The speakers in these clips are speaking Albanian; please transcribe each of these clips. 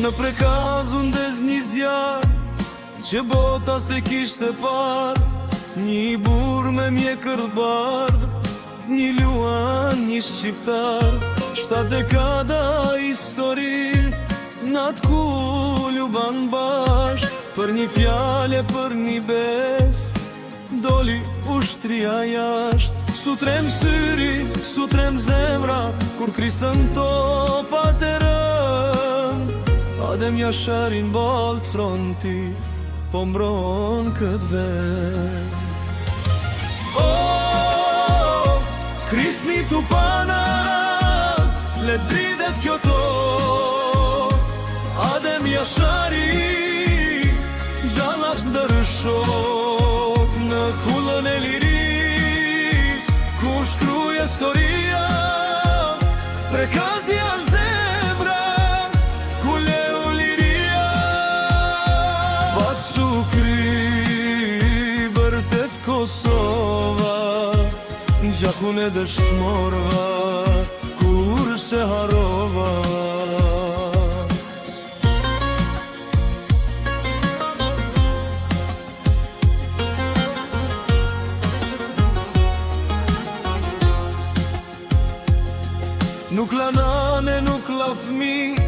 Në prekaz unë dez një zjarë që bota se kishte par, një bur me mjekër bardh, një luan, një shqiptar. 7 dekada histori, natë ku luban bashk, për një fjale, për një bes, doli ushtria jasht. Sutrem syri, sutrem zemra, kur krisën topat e rëm, Adem Jasharin balt fronti, po mbron këtë vend. Oh, krisni tupana, le dridet kjo to, Adem Jashari, gjallash ndërshok, në kullën e liris, ku shkruj historia, prekazi është zemra, ku leu liria. Bat sukri, bërtet Kosova, gjakun e dëshmorva, kur se harova. Nuk la nane, nuk la fmi,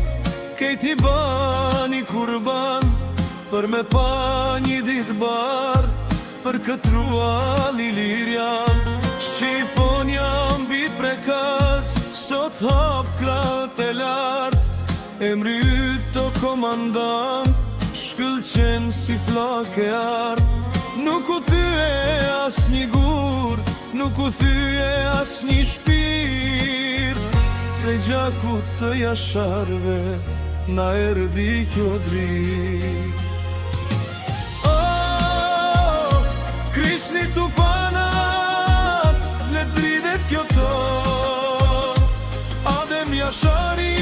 kejti bani kurban, për me pa një dit bar, për këtë rua lirjan. Shqipon jam bi prekaz, sot hap krat e lart, emri yto komandant, shkëlqen si flak e art. Nuk u thyë as një gur, nuk u thyë as një shpirt, prej gjakut të Jasharve, na erdi kjo drit. Oh, krisni tupanat, le dridet kjo to, Adem Jashari,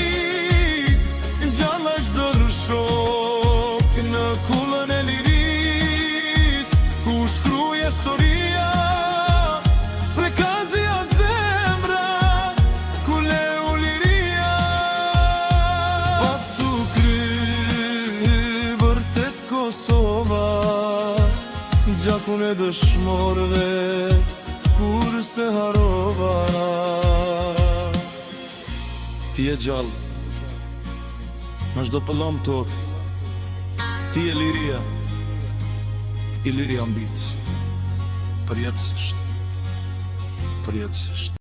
gjalla çdo rëshok, në kullën e liris, ku shkruj historia, prekazi as zemra, ku leu liria. Pat sukri, vërtet Kosova, gjakun e dëshmorve, kur se harova. Ti e gjallë, në çdo pëllom tokë, ti e liria, i liria mbic, përjetësisht, përjetësisht.